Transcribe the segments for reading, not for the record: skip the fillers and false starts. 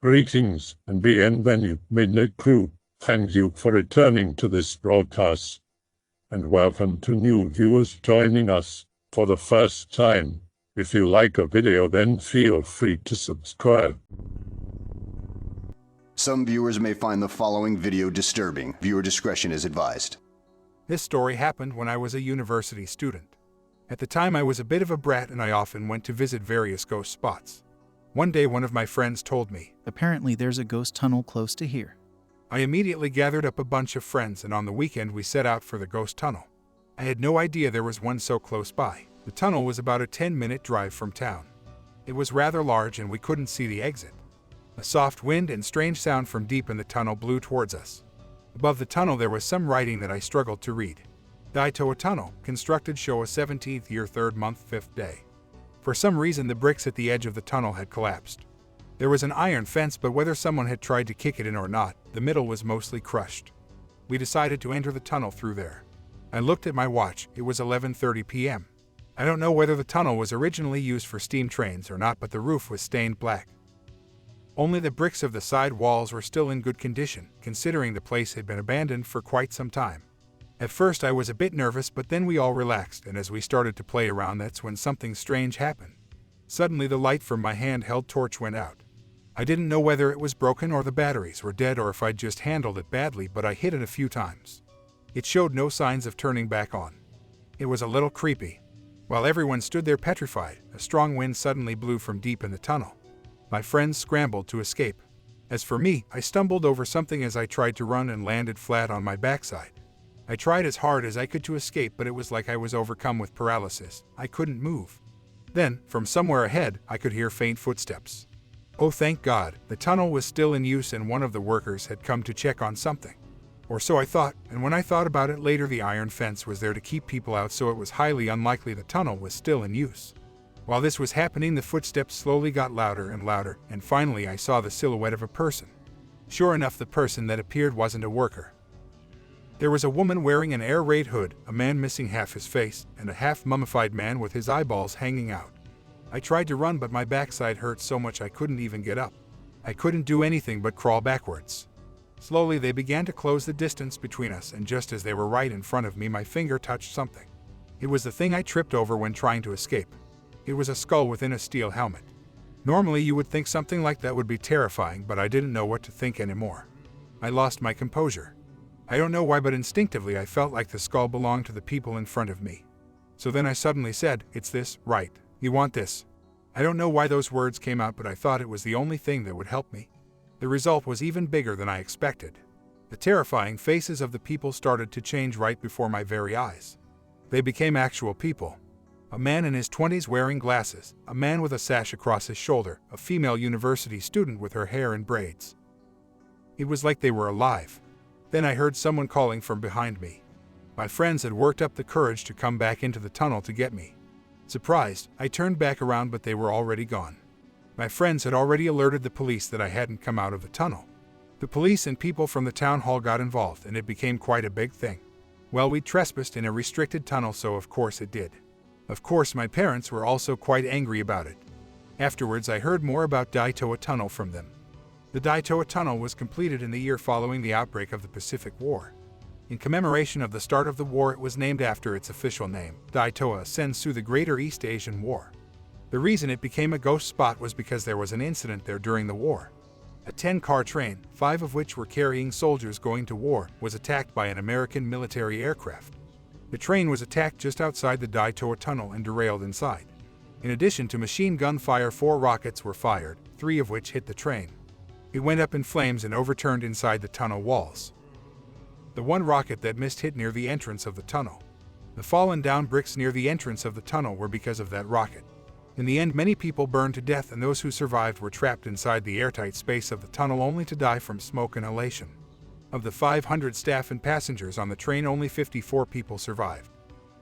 Greetings and bienvenue, Midnight Crew. Thank you for returning to this broadcast. And welcome to new viewers joining us for the first time. If you like a video, then feel free to subscribe. Some viewers may find the following video disturbing. Viewer discretion is advised. This story happened when I was a university student. At the time, I was a bit of a brat and I often went to visit various ghost spots. One day, one of my friends told me, "Apparently there's a ghost tunnel close to here." I immediately gathered up a bunch of friends and on the weekend we set out for the ghost tunnel. I had no idea there was one so close by. The tunnel was about a 10-minute drive from town. It was rather large and we couldn't see the exit. A soft wind and strange sound from deep in the tunnel blew towards us. Above the tunnel there was some writing that I struggled to read. Daitoa Tunnel, constructed Showa 17th year 3rd month 5th day. For some reason the bricks at the edge of the tunnel had collapsed. There was an iron fence, but whether someone had tried to kick it in or not, the middle was mostly crushed. We decided to enter the tunnel through there. I looked at my watch. It was 11:30 p.m. I don't know whether the tunnel was originally used for steam trains or not, but the roof was stained black. Only the bricks of the side walls were still in good condition, considering the place had been abandoned for quite some time. At first I was a bit nervous, but then we all relaxed, and as we started to play around, that's when something strange happened. Suddenly the light from my handheld torch went out. I didn't know whether it was broken or the batteries were dead or if I'd just handled it badly, but I hit it a few times. It showed no signs of turning back on. It was a little creepy. While everyone stood there petrified, a strong wind suddenly blew from deep in the tunnel. My friends scrambled to escape. As for me, I stumbled over something as I tried to run and landed flat on my backside. I tried as hard as I could to escape, but it was like I was overcome with paralysis. I couldn't move. Then, from somewhere ahead, I could hear faint footsteps. Oh, thank God, the tunnel was still in use and one of the workers had come to check on something. Or so I thought, and when I thought about it later, the iron fence was there to keep people out, so it was highly unlikely the tunnel was still in use. While this was happening, the footsteps slowly got louder, and finally I saw the silhouette of a person. Sure enough, the person that appeared wasn't a worker. There was a woman wearing an air raid hood, a man missing half his face, and a half-mummified man with his eyeballs hanging out. I tried to run, but my backside hurt so much I couldn't even get up. I couldn't do anything but crawl backwards. Slowly they began to close the distance between us, and just as they were right in front of me, my finger touched something. It was the thing I tripped over when trying to escape. It was a skull within a steel helmet. Normally you would think something like that would be terrifying, but I didn't know what to think anymore. I lost my composure. I don't know why, but instinctively I felt like the skull belonged to the people in front of me. So then I suddenly said, "It's this, right? You want this?" I don't know why those words came out, but I thought it was the only thing that would help me. The result was even bigger than I expected. The terrifying faces of the people started to change right before my very eyes. They became actual people. A man in his 20s wearing glasses, a man with a sash across his shoulder, a female university student with her hair in braids. It was like they were alive. Then I heard someone calling from behind me. My friends had worked up the courage to come back into the tunnel to get me. Surprised, I turned back around, but they were already gone. My friends had already alerted the police that I hadn't come out of the tunnel. The police and people from the town hall got involved, and it became quite a big thing. Well, we trespassed in a restricted tunnel, so of course it did. Of course, my parents were also quite angry about it. Afterwards, I heard more about Daitoa Tunnel from them. The Daitoa Tunnel was completed in the year following the outbreak of the Pacific War. In commemoration of the start of the war, it was named after its official name, Daitoa Sensu, the Greater East Asian War. The reason it became a ghost spot was because there was an incident there during the war. A 10-car train, 5 of which were carrying soldiers going to war, was attacked by an American military aircraft. The train was attacked just outside the Daitoa Tunnel and derailed inside. In addition to machine gun fire, 4 rockets were fired, 3 of which hit the train. It went up in flames and overturned inside the tunnel walls. The one rocket that missed hit near the entrance of the tunnel. The fallen down bricks near the entrance of the tunnel were because of that rocket. In the end, many people burned to death, and those who survived were trapped inside the airtight space of the tunnel only to die from smoke inhalation. Of the 500 staff and passengers on the train, only 54 people survived.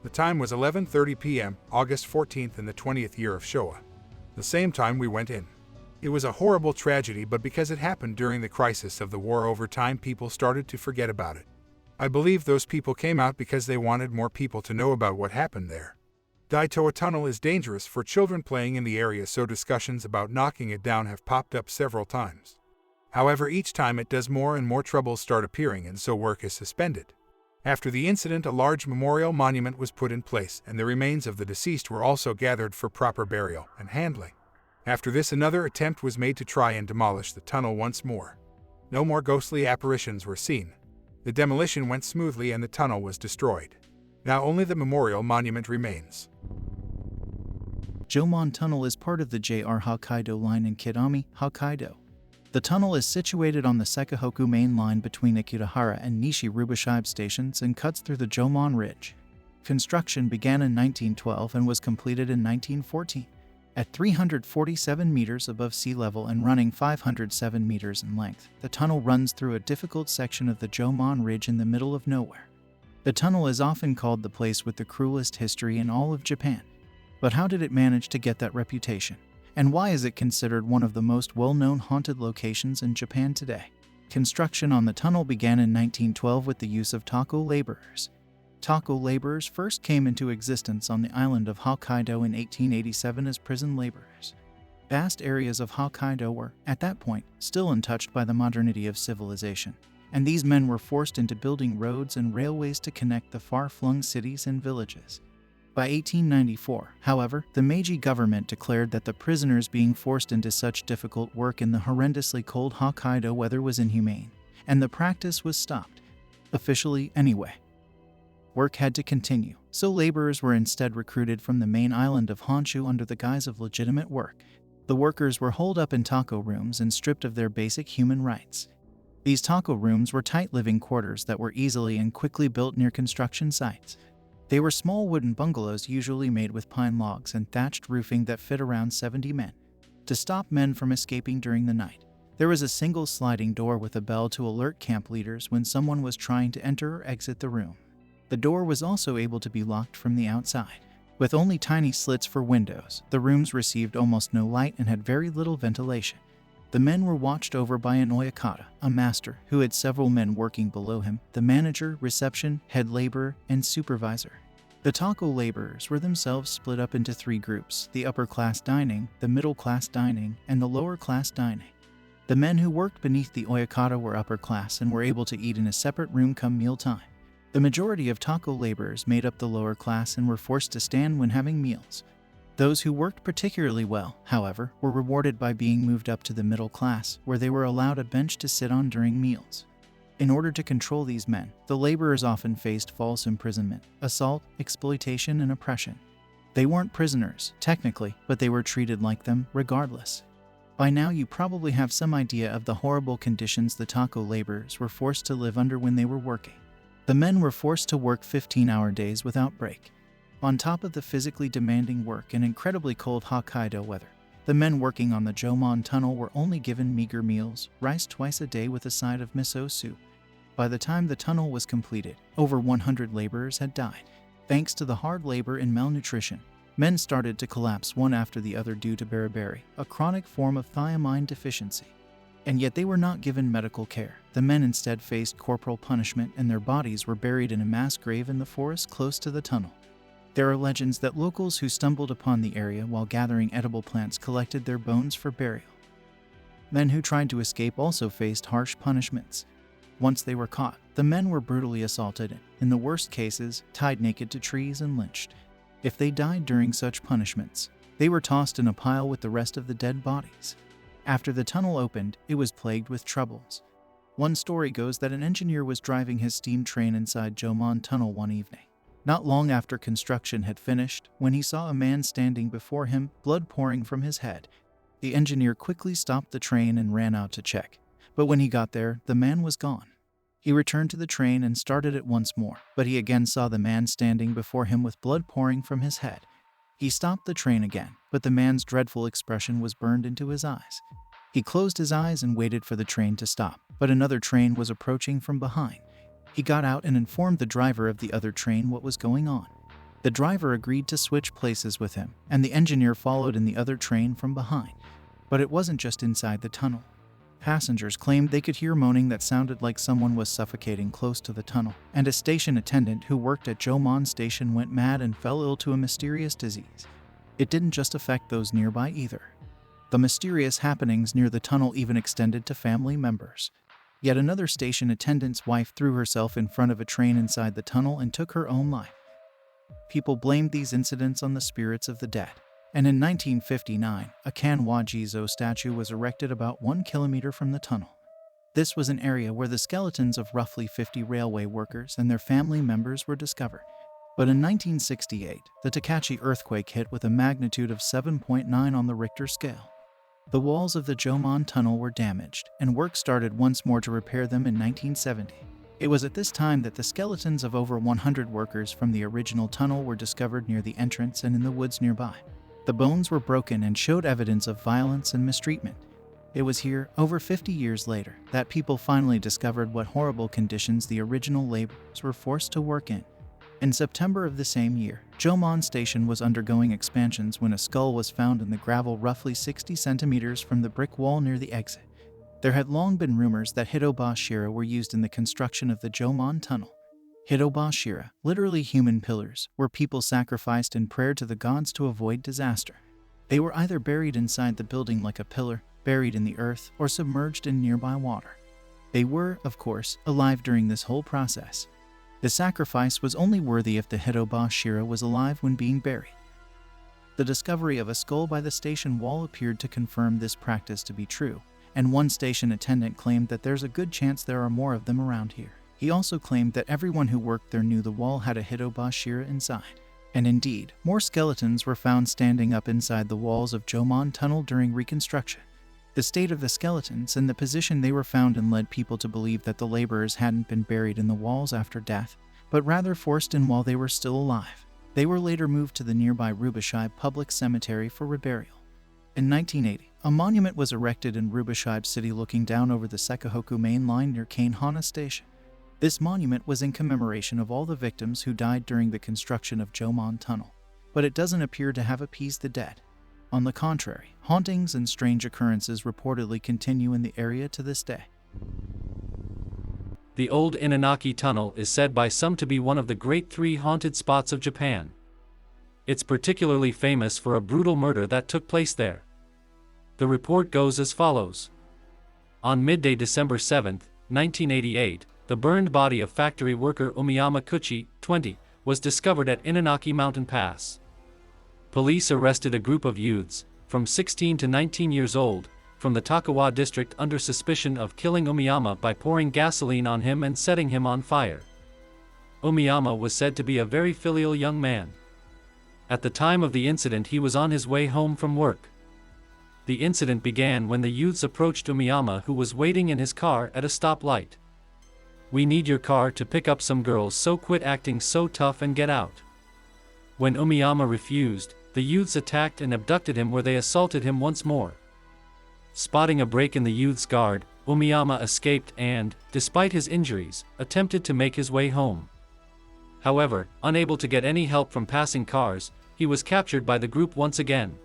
The time was 11:30 p.m., August 14th in the 20th year of Showa. The same time we went in. It was a horrible tragedy, but because it happened during the crisis of the war, over time people started to forget about it. I believe those people came out because they wanted more people to know about what happened there. Daitoa Tunnel is dangerous for children playing in the area, so discussions about knocking it down have popped up several times. However, each time it does, more and more troubles start appearing, and so work is suspended. After the incident, a large memorial monument was put in place, and the remains of the deceased were also gathered for proper burial and handling. After this, another attempt was made to try and demolish the tunnel once more. No more ghostly apparitions were seen. The demolition went smoothly and the tunnel was destroyed. Now only the memorial monument remains. Jomon Tunnel is part of the JR Hokkaido line in Kitami, Hokkaido. The tunnel is situated on the Sekahoku main line between Akutahara and Nishi-Rubishibe stations and cuts through the Jomon Ridge. Construction began in 1912 and was completed in 1914. At 347 meters above sea level and running 507 meters in length, the tunnel runs through a difficult section of the Jomon Ridge in the middle of nowhere. The tunnel is often called the place with the cruelest history in all of Japan. But how did it manage to get that reputation? And why is it considered one of the most well-known haunted locations in Japan today? Construction on the tunnel began in 1912 with the use of tako laborers. Tako laborers first came into existence on the island of Hokkaido in 1887 as prison laborers. Vast areas of Hokkaido were, at that point, still untouched by the modernity of civilization, and these men were forced into building roads and railways to connect the far-flung cities and villages. By 1894, however, the Meiji government declared that the prisoners being forced into such difficult work in the horrendously cold Hokkaido weather was inhumane, and the practice was stopped. Officially, anyway. Work had to continue, so laborers were instead recruited from the main island of Honshu under the guise of legitimate work. The workers were holed up in tako rooms and stripped of their basic human rights. These tako rooms were tight living quarters that were easily and quickly built near construction sites. They were small wooden bungalows usually made with pine logs and thatched roofing that fit around 70 men. To stop men from escaping during the night, there was a single sliding door with a bell to alert camp leaders when someone was trying to enter or exit the room. The door was also able to be locked from the outside. With only tiny slits for windows, the rooms received almost no light and had very little ventilation. The men were watched over by an oyakata, a master, who had several men working below him, the manager, reception, head laborer, and supervisor. The tako laborers were themselves split up into 3 groups: the upper-class dining, the middle-class dining, and the lower-class dining. The men who worked beneath the oyakata were upper-class and were able to eat in a separate room come mealtime. The majority of tako laborers made up the lower class and were forced to stand when having meals. Those who worked particularly well, however, were rewarded by being moved up to the middle class, where they were allowed a bench to sit on during meals. In order to control these men, the laborers often faced false imprisonment, assault, exploitation, and oppression. They weren't prisoners, technically, but they were treated like them, regardless. By now you probably have some idea of the horrible conditions the tako laborers were forced to live under when they were working. The men were forced to work 15-hour days without break. On top of the physically demanding work and incredibly cold Hokkaido weather, the men working on the Jomon Tunnel were only given meager meals, rice twice a day with a side of miso soup. By the time the tunnel was completed, over 100 laborers had died. Thanks to the hard labor and malnutrition, men started to collapse one after the other due to beriberi, a chronic form of thiamine deficiency. And yet they were not given medical care. The men instead faced corporal punishment and their bodies were buried in a mass grave in the forest close to the tunnel. There are legends that locals who stumbled upon the area while gathering edible plants collected their bones for burial. Men who tried to escape also faced harsh punishments. Once they were caught, the men were brutally assaulted and, in the worst cases, tied naked to trees and lynched. If they died during such punishments, they were tossed in a pile with the rest of the dead bodies. After the tunnel opened, it was plagued with troubles. One story goes that an engineer was driving his steam train inside Jomon Tunnel one evening, not long after construction had finished, when he saw a man standing before him, blood pouring from his head. The engineer quickly stopped the train and ran out to check, but when he got there, the man was gone. He returned to the train and started it once more, but he again saw the man standing before him with blood pouring from his head. He stopped the train again, but the man's dreadful expression was burned into his eyes. He closed his eyes and waited for the train to stop, but another train was approaching from behind. He got out and informed the driver of the other train what was going on. The driver agreed to switch places with him, and the engineer followed in the other train from behind. But it wasn't just inside the tunnel. Passengers claimed they could hear moaning that sounded like someone was suffocating close to the tunnel, and a station attendant who worked at Jomon Station went mad and fell ill to a mysterious disease. It didn't just affect those nearby either. The mysterious happenings near the tunnel even extended to family members. Yet another station attendant's wife threw herself in front of a train inside the tunnel and took her own life. People blamed these incidents on the spirits of the dead. And in 1959, a Kanwajizo statue was erected about 1 kilometer from the tunnel. This was an area where the skeletons of roughly 50 railway workers and their family members were discovered. But in 1968, the Tokachi earthquake hit with a magnitude of 7.9 on the Richter scale. The walls of the Jomon Tunnel were damaged, and work started once more to repair them in 1970. It was at this time that the skeletons of over 100 workers from the original tunnel were discovered near the entrance and in the woods nearby. The bones were broken and showed evidence of violence and mistreatment. It was here, over 50 years later, that people finally discovered what horrible conditions the original laborers were forced to work in. In September of the same year, Jomon Station was undergoing expansions when a skull was found in the gravel roughly 60 centimeters from the brick wall near the exit. There had long been rumors that Hitoba Shira were used in the construction of the Jomon Tunnel. Hitoba Shira, literally human pillars, were people sacrificed in prayer to the gods to avoid disaster. They were either buried inside the building like a pillar, buried in the earth, or submerged in nearby water. They were, of course, alive during this whole process. The sacrifice was only worthy if the Hitoba Shira was alive when being buried. The discovery of a skull by the station wall appeared to confirm this practice to be true, and one station attendant claimed that there's a good chance there are more of them around here. He also claimed that everyone who worked there knew the wall had a Hitoba Shira inside. And indeed, more skeletons were found standing up inside the walls of Jomon Tunnel during reconstruction. The state of the skeletons and the position they were found in led people to believe that the laborers hadn't been buried in the walls after death, but rather forced in while they were still alive. They were later moved to the nearby Rubashib Public Cemetery for reburial. In 1980, a monument was erected in Rubashib City looking down over the Sekahoku Main Line near Kanehana Station. This monument was in commemoration of all the victims who died during the construction of Jomon Tunnel, but it doesn't appear to have appeased the dead. On the contrary, hauntings and strange occurrences reportedly continue in the area to this day. The old Inunaki Tunnel is said by some to be one of the great 3 haunted spots of Japan. It's particularly famous for a brutal murder that took place there. The report goes as follows. On midday December 7, 1988, the burned body of factory worker Umiyama Kuchi, 20, was discovered at Inunaki Mountain Pass. Police arrested a group of youths, from 16 to 19 years old, from the Takawa district under suspicion of killing Umiyama by pouring gasoline on him and setting him on fire. Umiyama was said to be a very filial young man. At the time of the incident he was on his way home from work. The incident began when the youths approached Umiyama, who was waiting in his car at a stoplight. "We need your car to pick up some girls, so quit acting so tough and get out." When Umiyama refused, the youths attacked and abducted him, where they assaulted him once more. Spotting a break in the youth's guard, Umiyama escaped and, despite his injuries, attempted to make his way home. However, unable to get any help from passing cars, he was captured by the group once again.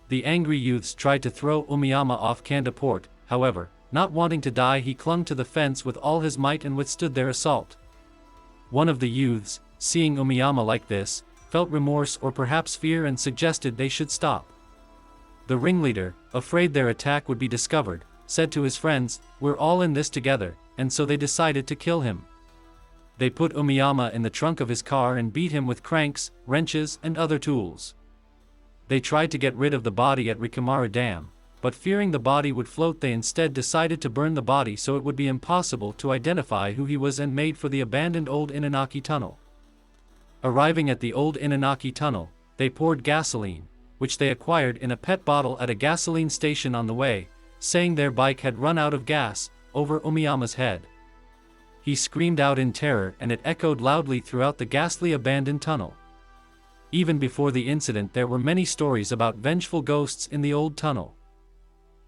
The angry youths tried to throw Umiyama off Kanda Port, however, not wanting to die, he clung to the fence with all his might and withstood their assault. One of the youths, seeing Umiyama like this, felt remorse or perhaps fear and suggested they should stop. The ringleader, afraid their attack would be discovered, said to his friends, "We're all in this together," and so they decided to kill him. They put Umiyama in the trunk of his car and beat him with cranks, wrenches, and other tools. They tried to get rid of the body at Rikamaru Dam, but fearing the body would float, they instead decided to burn the body so it would be impossible to identify who he was, and made for the abandoned old Inunaki Tunnel. Arriving at the old Inunaki Tunnel, they poured gasoline, which they acquired in a PET bottle at a gasoline station on the way, saying their bike had run out of gas, over Umiyama's head. He screamed out in terror and it echoed loudly throughout the ghastly abandoned tunnel. Even before the incident there were many stories about vengeful ghosts in the old tunnel.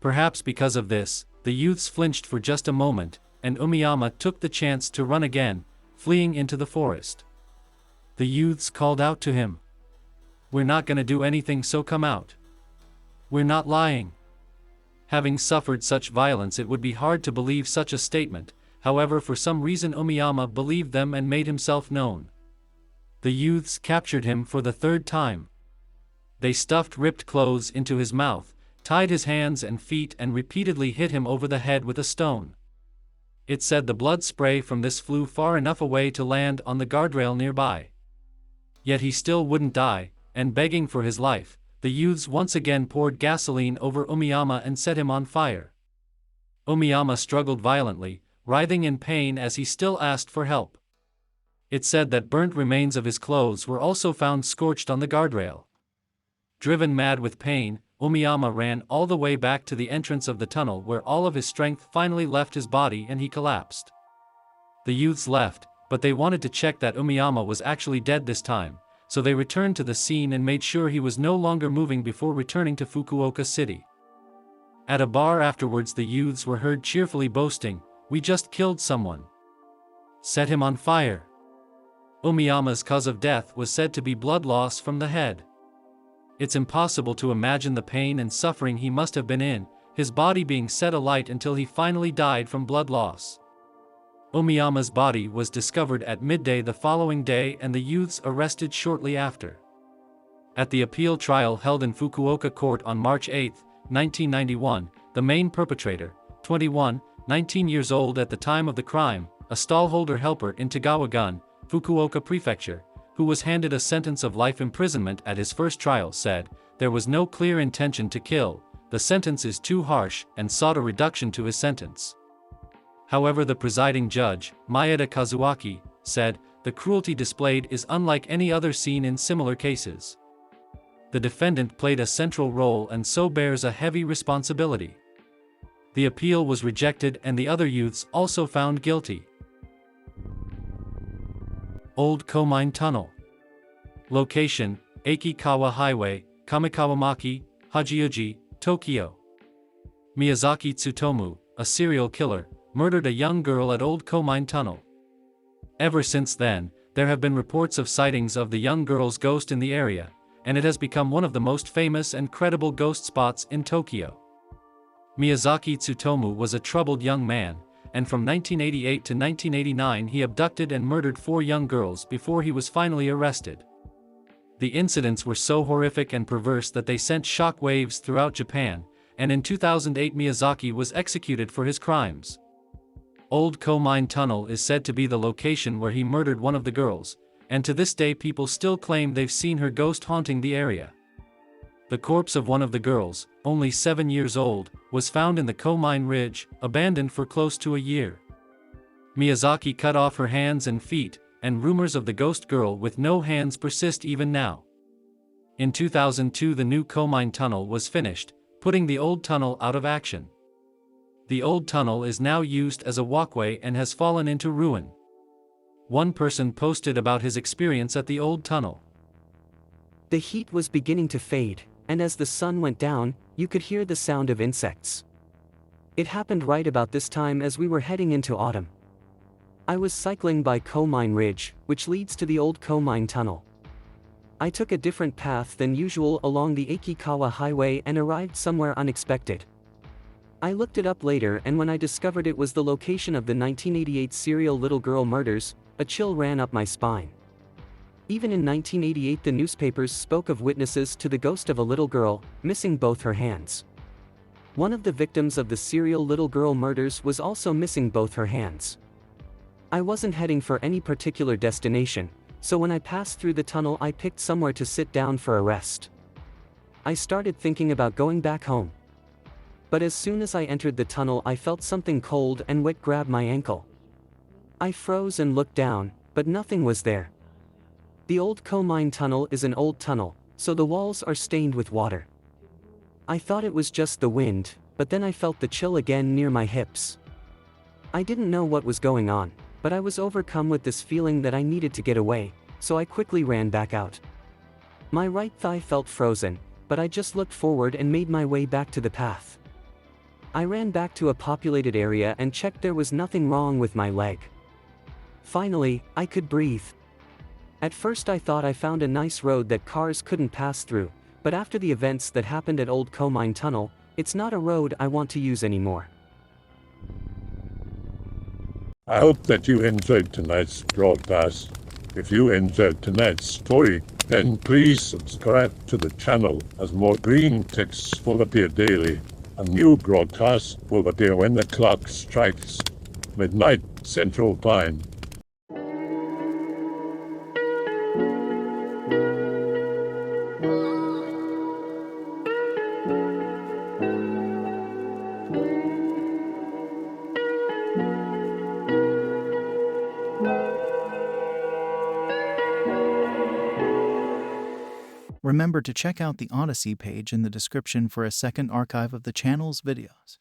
Perhaps because of this, the youths flinched for just a moment, and Umiyama took the chance to run again, fleeing into the forest. The youths called out to him, "We're not gonna do anything, so come out. We're not lying." Having suffered such violence, it would be hard to believe such a statement. However, for some reason Umiyama believed them and made himself known. The youths captured him for the 3rd time. They stuffed ripped clothes into his mouth, tied his hands and feet and repeatedly hit him over the head with a stone. It said the blood spray from this flew far enough away to land on the guardrail nearby. Yet he still wouldn't die, and begging for his life, the youths once again poured gasoline over Umiyama and set him on fire. Umiyama struggled violently, writhing in pain as he still asked for help. It said that burnt remains of his clothes were also found scorched on the guardrail. Driven mad with pain, Umiyama ran all the way back to the entrance of the tunnel where all of his strength finally left his body and he collapsed. The youths left, but they wanted to check that Umiyama was actually dead this time, so they returned to the scene and made sure he was no longer moving before returning to Fukuoka City. At a bar afterwards the youths were heard cheerfully boasting, "We just killed someone. Set him on fire." Umiyama's cause of death was said to be blood loss from the head. It's impossible to imagine the pain and suffering he must have been in, his body being set alight until he finally died from blood loss. Umiyama's body was discovered at midday the following day and the youths arrested shortly after. At the appeal trial held in Fukuoka Court on March 8, 1991, the main perpetrator, 21, 19 years old at the time of the crime, a stallholder helper in Tagawa-gun, Fukuoka Prefecture, who was handed a sentence of life imprisonment at his first trial, said, "There was no clear intention to kill, the sentence is too harsh," and sought a reduction to his sentence. However, the presiding judge, Maeda Kazuaki, said, "The cruelty displayed is unlike any other seen in similar cases. The defendant played a central role and so bears a heavy responsibility." The appeal was rejected and the other youths also found guilty. Old Komine Tunnel. Location, Akikawa Highway, Kamikawamaki, Hachiuji, Tokyo. Miyazaki Tsutomu, a serial killer, murdered a young girl at Old Komine Tunnel. Ever since then, there have been reports of sightings of the young girl's ghost in the area, and it has become one of the most famous and credible ghost spots in Tokyo. Miyazaki Tsutomu was a troubled young man, and from 1988 to 1989 he abducted and murdered 4 young girls before he was finally arrested. The incidents were so horrific and perverse that they sent shock waves throughout Japan, and in 2008 Miyazaki was executed for his crimes. Old Komine Tunnel is said to be the location where he murdered one of the girls, and to this day people still claim they've seen her ghost haunting the area. The corpse of one of the girls, only 7 years old, was found in the Komine Ridge, abandoned for close to a year. Miyazaki cut off her hands and feet, and rumors of the ghost girl with no hands persist even now. In 2002 the new Komine Tunnel was finished, putting the old tunnel out of action. The old tunnel is now used as a walkway and has fallen into ruin. One person posted about his experience at the old tunnel. The heat was beginning to fade, and as the sun went down, you could hear the sound of insects. It happened right about this time as we were heading into autumn. I was cycling by Komine Ridge, which leads to the old Komine Tunnel. I took a different path than usual along the Akikawa Highway and arrived somewhere unexpected. I looked it up later, and when I discovered it was the location of the 1988 serial little girl murders, a chill ran up my spine. Even in 1988 the newspapers spoke of witnesses to the ghost of a little girl, missing both her hands. One of the victims of the serial little girl murders was also missing both her hands. I wasn't heading for any particular destination, so when I passed through the tunnel I picked somewhere to sit down for a rest. I started thinking about going back home. But as soon as I entered the tunnel I felt something cold and wet grab my ankle. I froze and looked down, but nothing was there. The old Komine Tunnel is an old tunnel, so the walls are stained with water. I thought it was just the wind, but then I felt the chill again near my hips. I didn't know what was going on, but I was overcome with this feeling that I needed to get away, so I quickly ran back out. My right thigh felt frozen, but I just looked forward and made my way back to the path. I ran back to a populated area and checked there was nothing wrong with my leg. Finally, I could breathe. At first I thought I found a nice road that cars couldn't pass through, but after the events that happened at Old Komine Tunnel, it's not a road I want to use anymore. I hope that you enjoyed tonight's broadcast. If you enjoyed tonight's story, then please subscribe to the channel as more green texts will appear daily. A new broadcast will appear when the clock strikes midnight Central Time. Remember to check out the Odyssey page in the description for a second archive of the channel's videos.